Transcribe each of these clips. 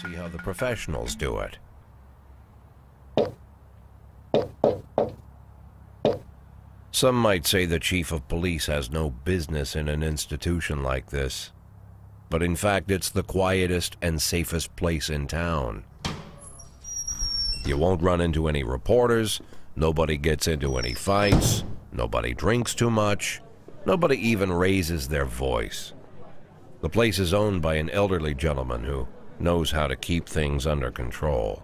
see how the professionals do it. Some might say the chief of police has no business in an institution like this, but in fact it's the quietest and safest place in town. You won't run into any reporters, nobody gets into any fights, nobody drinks too much, nobody even raises their voice. The place is owned by an elderly gentleman who knows how to keep things under control.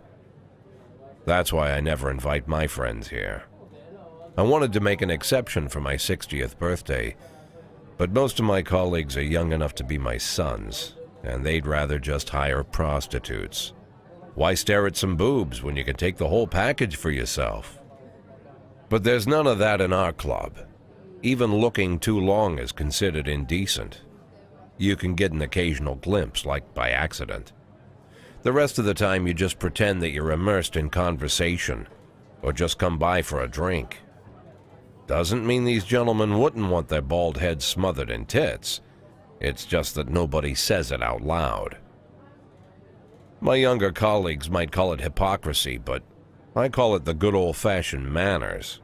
That's why I never invite my friends here. I wanted to make an exception for my 60th birthday, but most of my colleagues are young enough to be my sons, and they'd rather just hire prostitutes. Why stare at some boobs when you can take the whole package for yourself? But there's none of that in our club. Even looking too long is considered indecent. You can get an occasional glimpse, like by accident. The rest of the time you just pretend that you're immersed in conversation, or just come by for a drink. Doesn't mean these gentlemen wouldn't want their bald heads smothered in tits. It's just that nobody says it out loud. My younger colleagues might call it hypocrisy, but I call it the good old-fashioned manners.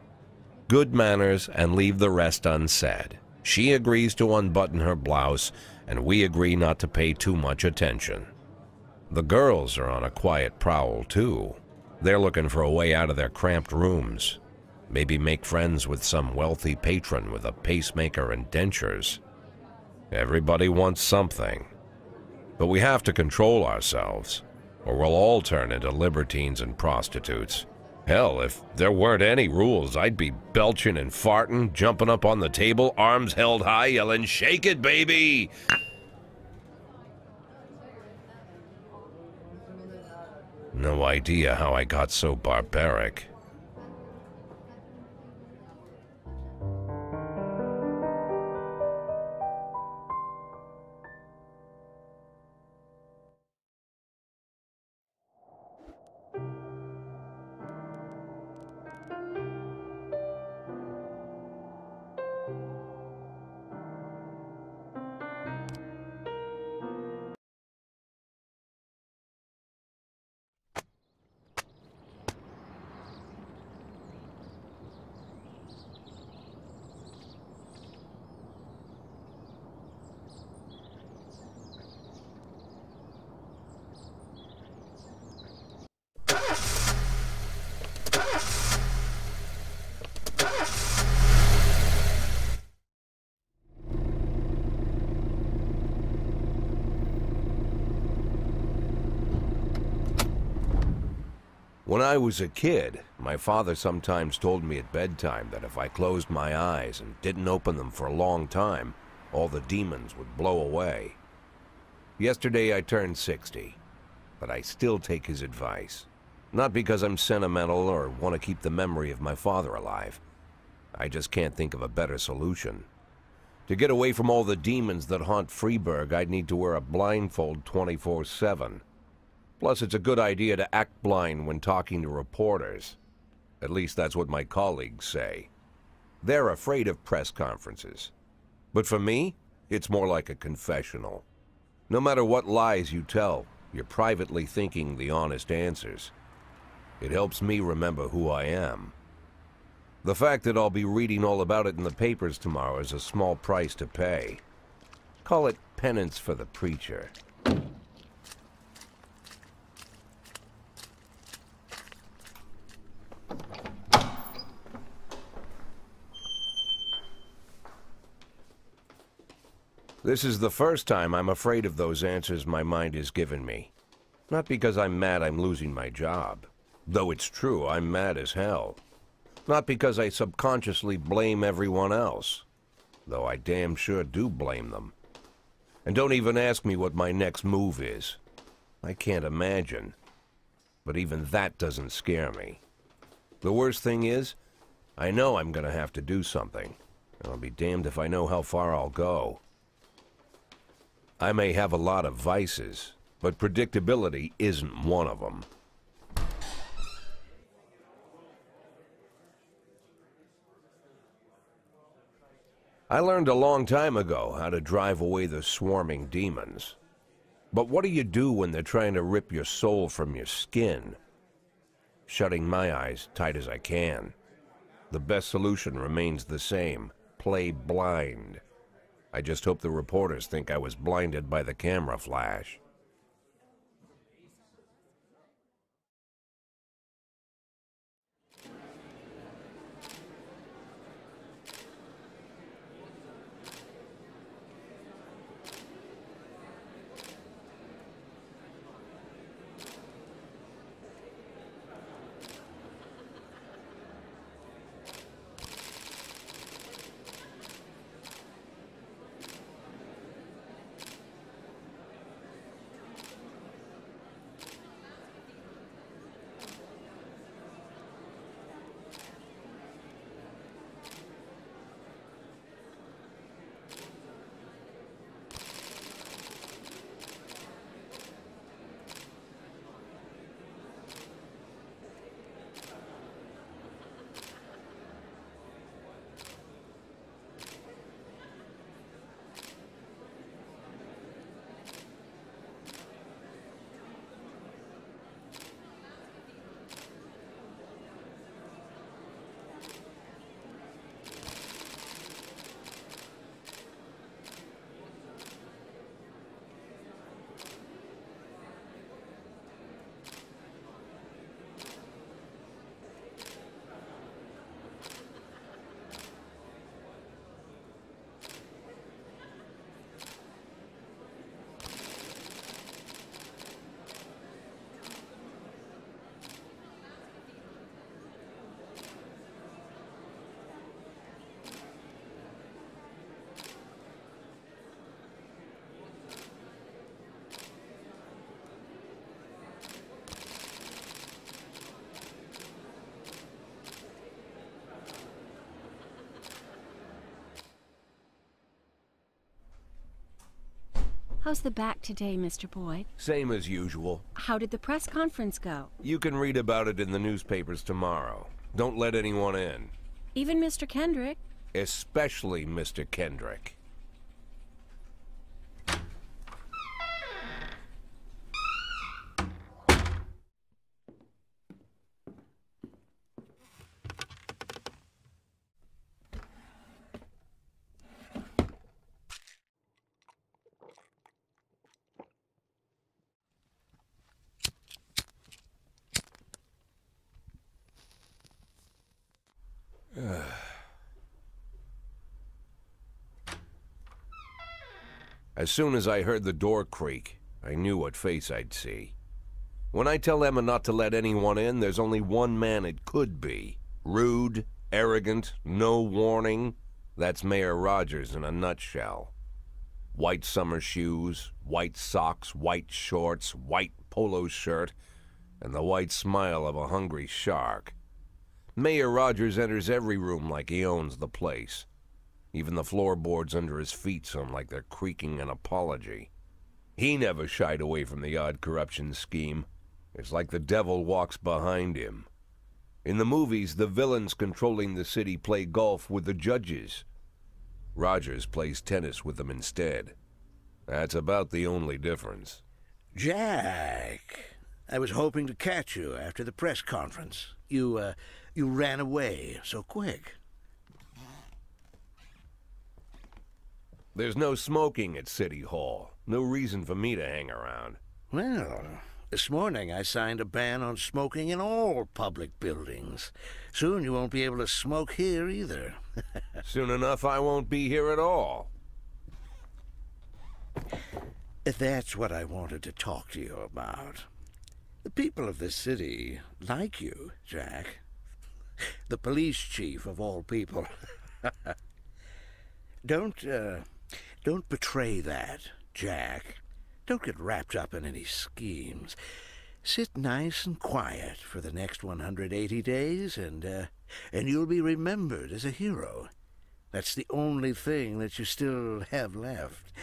Good manners and leave the rest unsaid. She agrees to unbutton her blouse, and we agree not to pay too much attention. The girls are on a quiet prowl, too. They're looking for a way out of their cramped rooms. Maybe make friends with some wealthy patron with a pacemaker and dentures. Everybody wants something. But we have to control ourselves, or we'll all turn into libertines and prostitutes. Hell, if there weren't any rules, I'd be belching and farting, jumping up on the table, arms held high, yelling, "Shake it, baby!" No idea how I got so barbaric. When I was a kid, my father sometimes told me at bedtime that if I closed my eyes and didn't open them for a long time, all the demons would blow away. Yesterday I turned 60, but I still take his advice. Not because I'm sentimental or want to keep the memory of my father alive. I just can't think of a better solution. To get away from all the demons that haunt Freeburg, I'd need to wear a blindfold 24/7. Plus, it's a good idea to act blind when talking to reporters. At least that's what my colleagues say. They're afraid of press conferences. But for me, it's more like a confessional. No matter what lies you tell, you're privately thinking the honest answers. It helps me remember who I am. The fact that I'll be reading all about it in the papers tomorrow is a small price to pay. Call it penance for the preacher. This is the first time I'm afraid of those answers my mind has given me. Not because I'm mad I'm losing my job. Though it's true, I'm mad as hell. Not because I subconsciously blame everyone else. Though I damn sure do blame them. And don't even ask me what my next move is. I can't imagine. But even that doesn't scare me. The worst thing is, I know I'm gonna have to do something. And I'll be damned if I know how far I'll go. I may have a lot of vices, but predictability isn't one of them. I learned a long time ago how to drive away the swarming demons. But what do you do when they're trying to rip your soul from your skin? Shutting my eyes tight as I can. The best solution remains the same. Play blind. I just hope the reporters think I was blinded by the camera flash. How's the back today, Mr. Boyd? Same as usual. How did the press conference go? You can read about it in the newspapers tomorrow. Don't let anyone in. Even Mr. Kendrick? Especially Mr. Kendrick. As soon as I heard the door creak, I knew what face I'd see. When I tell Emma not to let anyone in, there's only one man it could be. Rude, arrogant, no warning. That's Mayor Rogers in a nutshell. White summer shoes, white socks, white shorts, white polo shirt, and the white smile of a hungry shark. Mayor Rogers enters every room like he owns the place. Even the floorboards under his feet sound like they're creaking an apology. He never shied away from the odd corruption scheme. It's like the devil walks behind him. In the movies, the villains controlling the city play golf with the judges. Rogers plays tennis with them instead. That's about the only difference. Jack, I was hoping to catch you after the press conference. You ran away so quick. There's no smoking at City Hall. No reason for me to hang around. Well, this morning I signed a ban on smoking in all public buildings. Soon you won't be able to smoke here either. Soon enough I won't be here at all. That's what I wanted to talk to you about. The people of this city like you, Jack. The police chief of all people. Don't betray that, Jack. Don't get wrapped up in any schemes. Sit nice and quiet for the next 180 days, and you'll be remembered as a hero. That's the only thing that you still have left.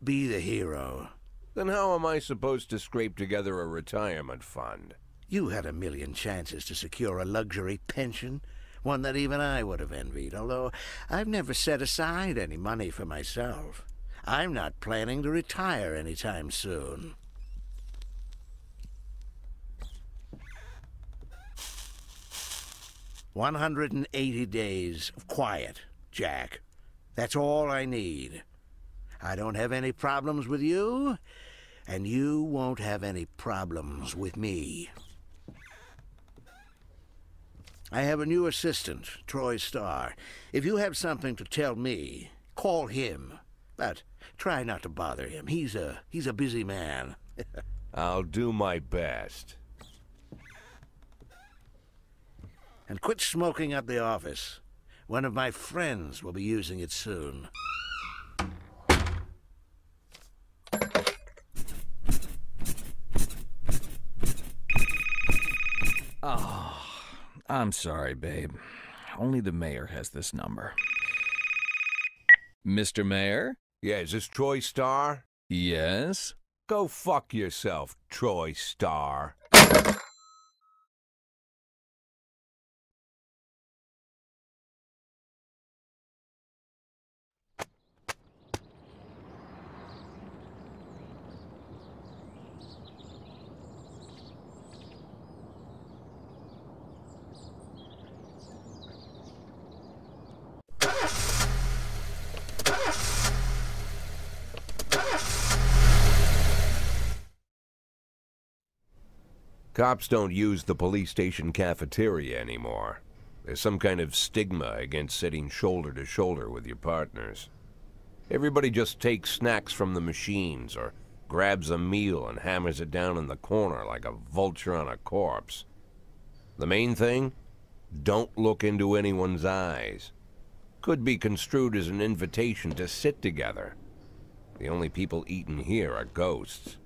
Be the hero. Then how am I supposed to scrape together a retirement fund? You had a million chances to secure a luxury pension, one that even I would have envied, although I've never set aside any money for myself. I'm not planning to retire anytime soon. "180 days of quiet, Jack. That's all I need. I don't have any problems with you, and you won't have any problems with me. I have a new assistant, Troy Starr. If you have something to tell me, call him. But try not to bother him. He's a busy man." I'll do my best. "And quit smoking at the office. One of my friends will be using it soon." Oh, I'm sorry, babe. Only the mayor has this number. Mr. Mayor? Yeah, is this Troy Starr? Yes? Go fuck yourself, Troy Starr. Cops don't use the police station cafeteria anymore. There's some kind of stigma against sitting shoulder to shoulder with your partners. Everybody just takes snacks from the machines or grabs a meal and hammers it down in the corner like a vulture on a corpse. The main thing? Don't look into anyone's eyes. Could be construed as an invitation to sit together. The only people eating here are ghosts.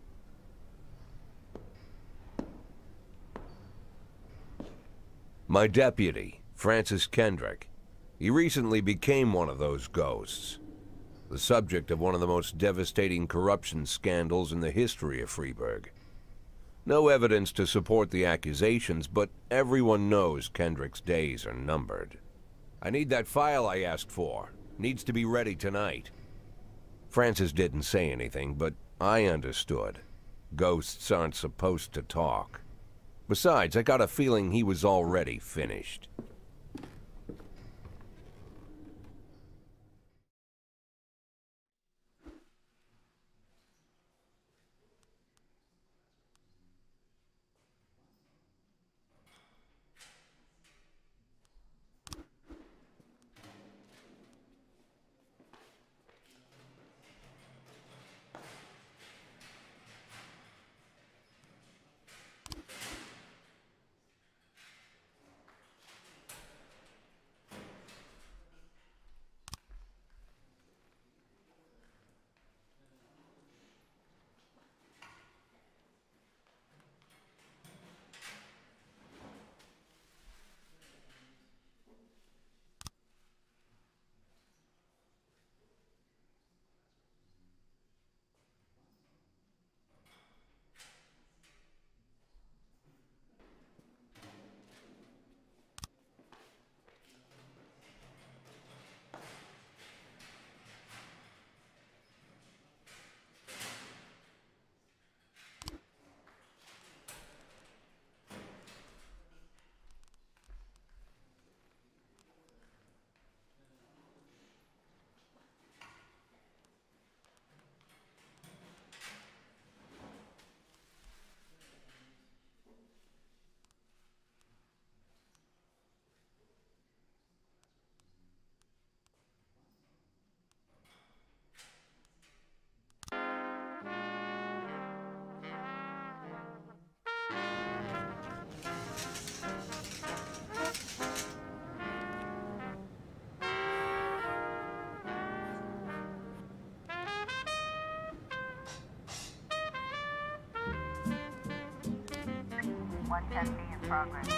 My deputy, Francis Kendrick. He recently became one of those ghosts. The subject of one of the most devastating corruption scandals in the history of Freeburg. No evidence to support the accusations, but everyone knows Kendrick's days are numbered. I need that file I asked for. Needs to be ready tonight. Francis didn't say anything, but I understood. Ghosts aren't supposed to talk. Besides, I got a feeling he was already finished. in progress.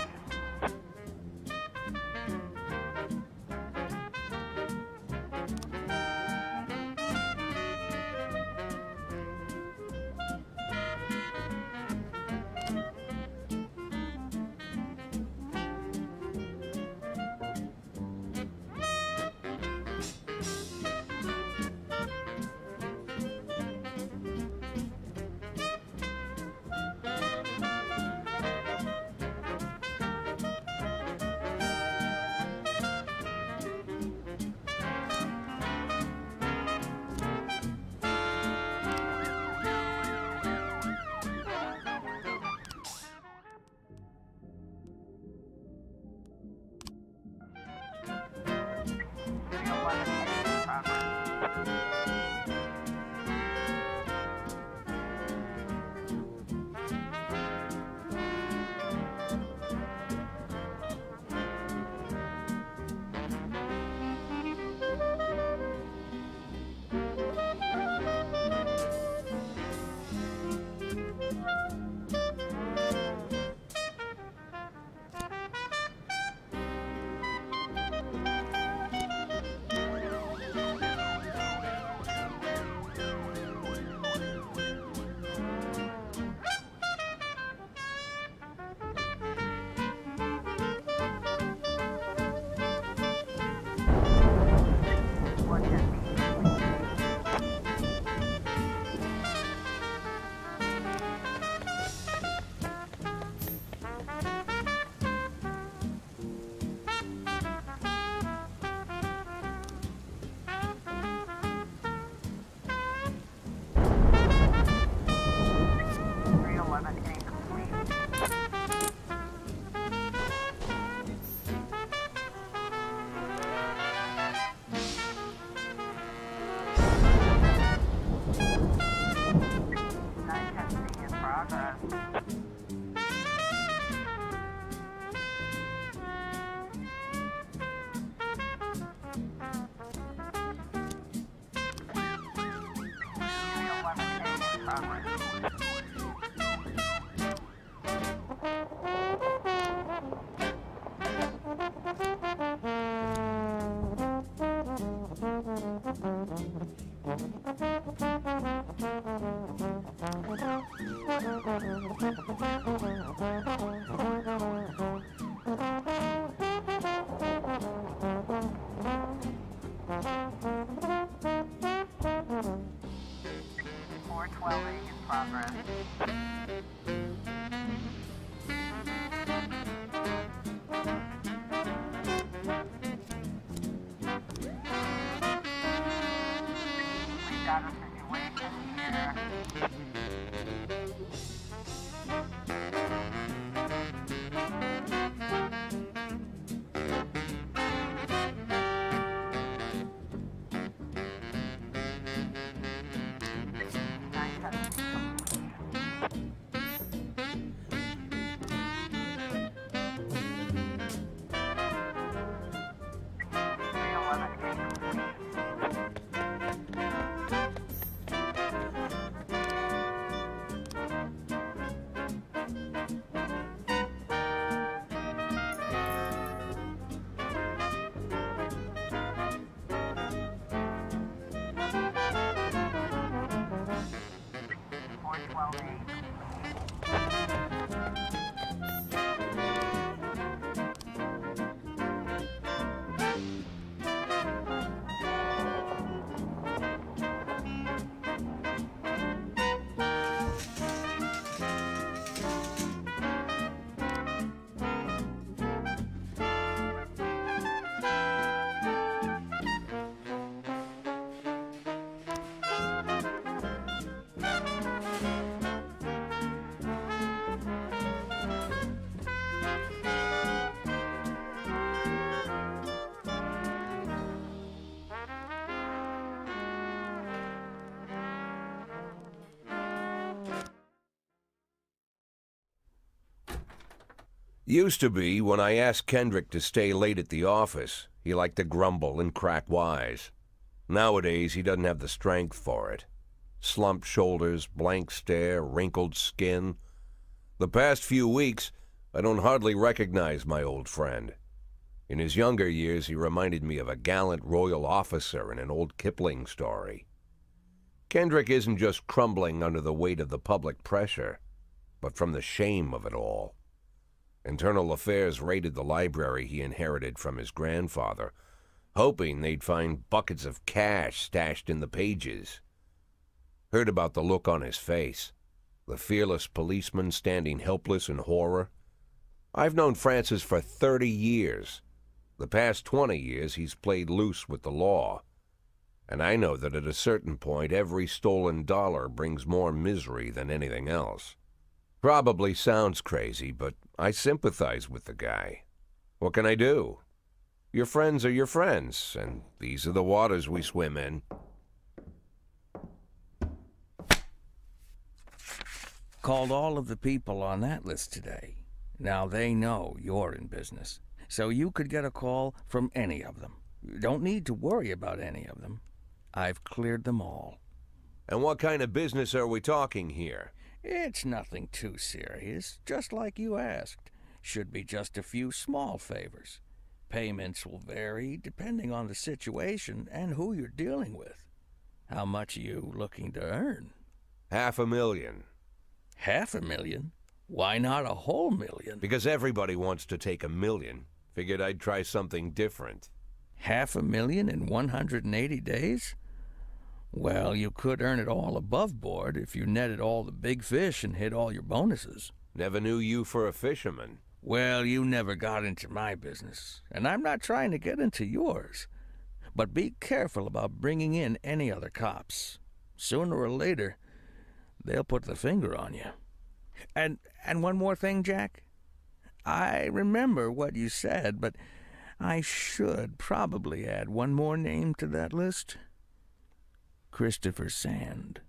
in progress. We've got a situation here. Used to be, when I asked Kendrick to stay late at the office, he liked to grumble and crack wise. Nowadays, he doesn't have the strength for it. Slumped shoulders, blank stare, wrinkled skin. The past few weeks, I don't hardly recognize my old friend. In his younger years, he reminded me of a gallant royal officer in an old Kipling story. Kendrick isn't just crumbling under the weight of the public pressure, but from the shame of it all. Internal Affairs raided the library he inherited from his grandfather, hoping they'd find buckets of cash stashed in the pages. Heard about the look on his face, the fearless policeman standing helpless in horror. I've known Francis for 30 years. The past 20 years he's played loose with the law. And I know that at a certain point every stolen dollar brings more misery than anything else. Probably sounds crazy, but I sympathize with the guy. What can I do? Your friends are your friends, and these are the waters we swim in. Called all of the people on that list today. Now they know you're in business, so you could get a call from any of them. You don't need to worry about any of them. I've cleared them all. And what kind of business are we talking here? It's nothing too serious, just like you asked. Should be just a few small favors. Payments will vary depending on the situation and who you're dealing with. How much are you looking to earn? $500,000. $500,000? Why not a whole million? Because everybody wants to take $1 million. Figured I'd try something different. $500,000 in 180 days? Well, you could earn it all above board if you netted all the big fish and hit all your bonuses. Never knew you for a fisherman. Well, you never got into my business, and I'm not trying to get into yours. But be careful about bringing in any other cops. Sooner or later, they'll put the finger on you. And one more thing, Jack. I remember what you said, but I should probably add one more name to that list. Christopher Sand.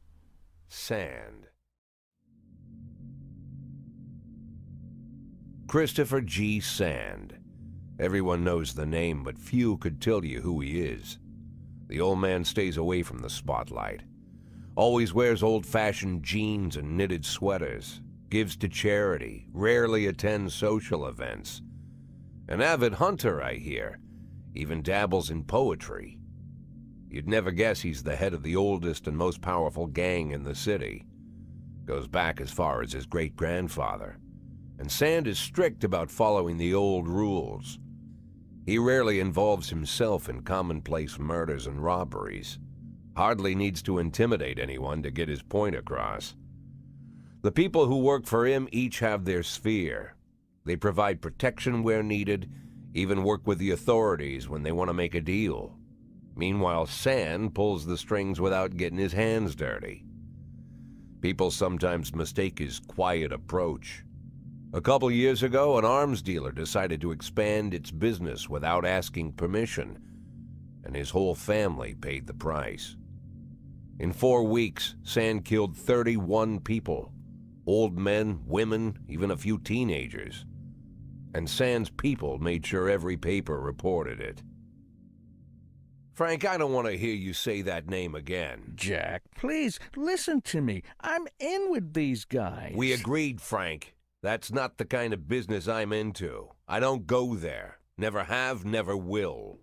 Sand. Christopher G. Sand. Everyone knows the name, but few could tell you who he is. The old man stays away from the spotlight. Always wears old-fashioned jeans and knitted sweaters. Gives to charity. Rarely attends social events. An avid hunter, I hear. Even dabbles in poetry. You'd never guess he's the head of the oldest and most powerful gang in the city. Goes back as far as his great-grandfather. And Sand is strict about following the old rules. He rarely involves himself in commonplace murders and robberies. Hardly needs to intimidate anyone to get his point across. The people who work for him each have their sphere. They provide protection where needed, even work with the authorities when they want to make a deal. Meanwhile, Sand pulls the strings without getting his hands dirty. People sometimes mistake his quiet approach. A couple years ago, an arms dealer decided to expand its business without asking permission, and his whole family paid the price. In 4 weeks, Sand killed 31 people. Old men, women, even a few teenagers. And Sand's people made sure every paper reported it. Frank, I don't want to hear you say that name again. Jack, please, listen to me. I'm in with these guys. We agreed, Frank. That's not the kind of business I'm into. I don't go there. Never have, never will.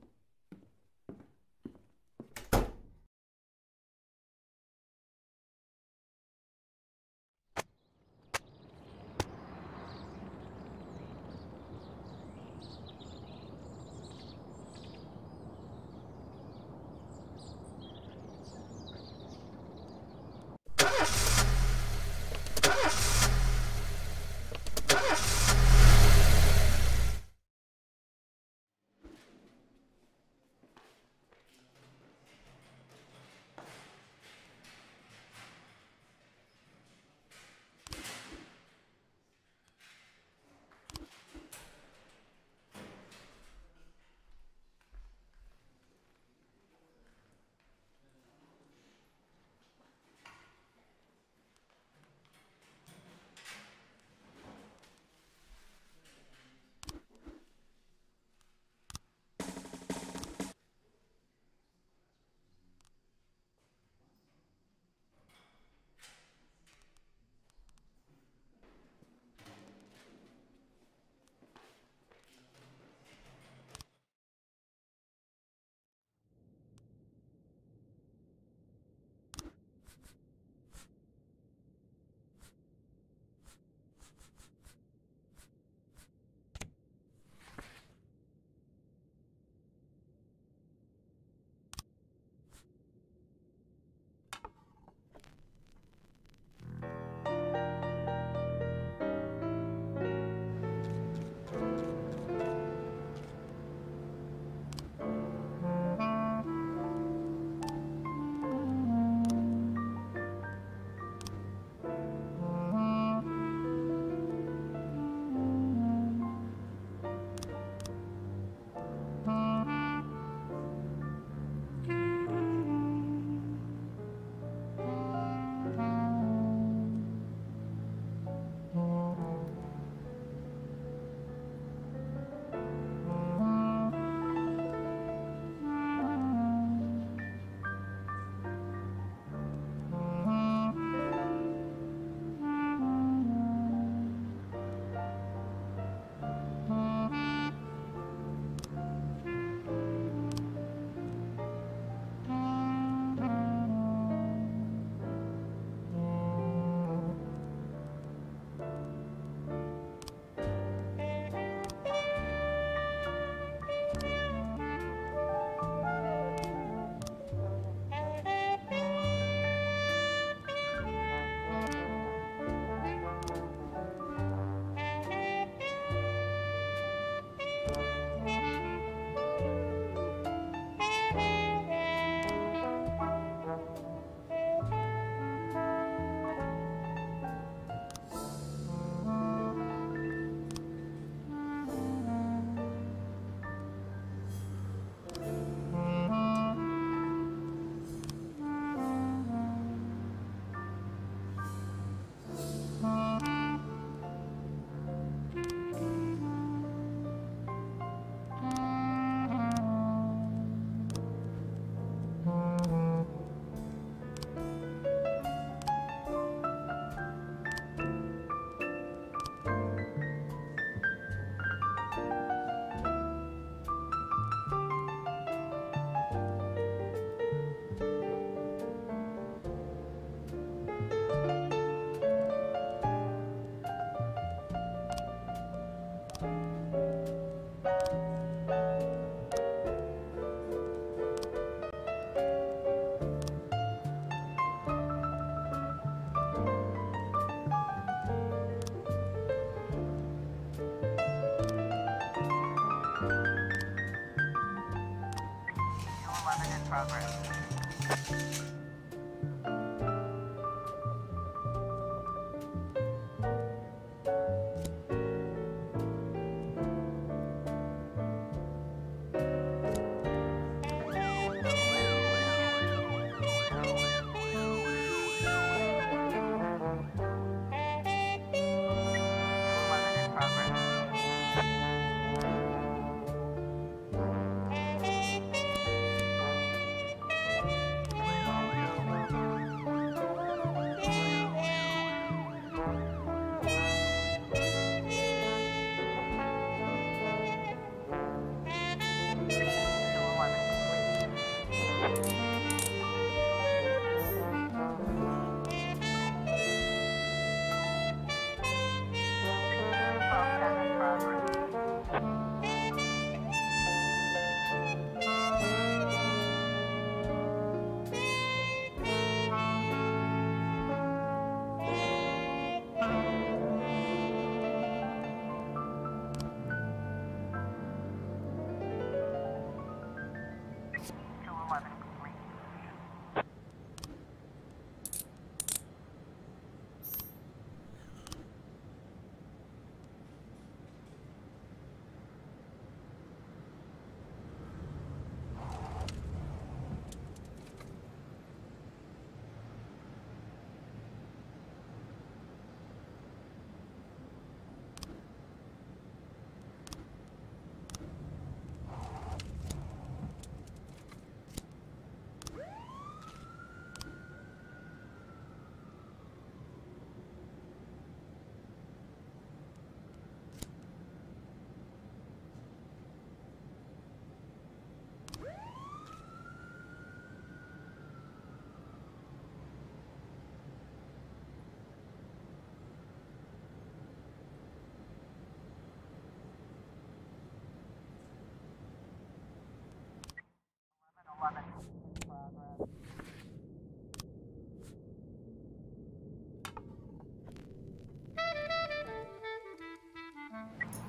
411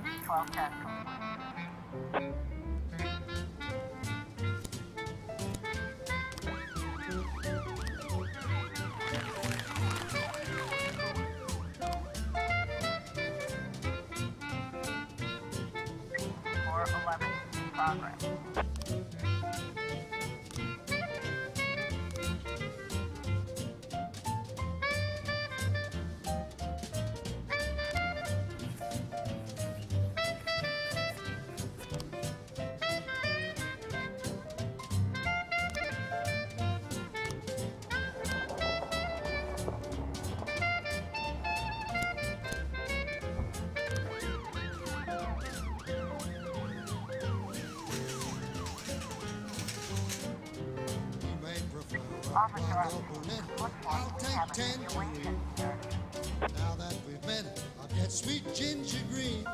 in progress. 1210 complete. 411 in progress. Officer, looks I'll like we take have a 10 situation here. Now that we've met, I'll get sweet ginger green.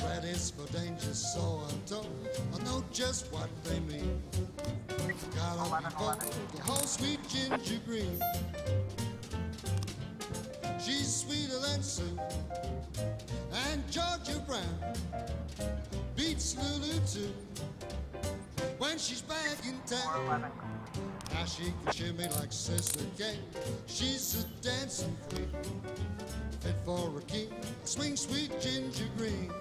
Red is for danger, so I'm told. I know just what they mean. Gotta be bold, the whole sweet ginger green. She's sweeter than Sue and Georgia Brown. Beats Lulu too when she's back in town. 411 Now she can shimmy like Sister Kate. She's a dancing queen, fit for a king. Swing sweet ginger green.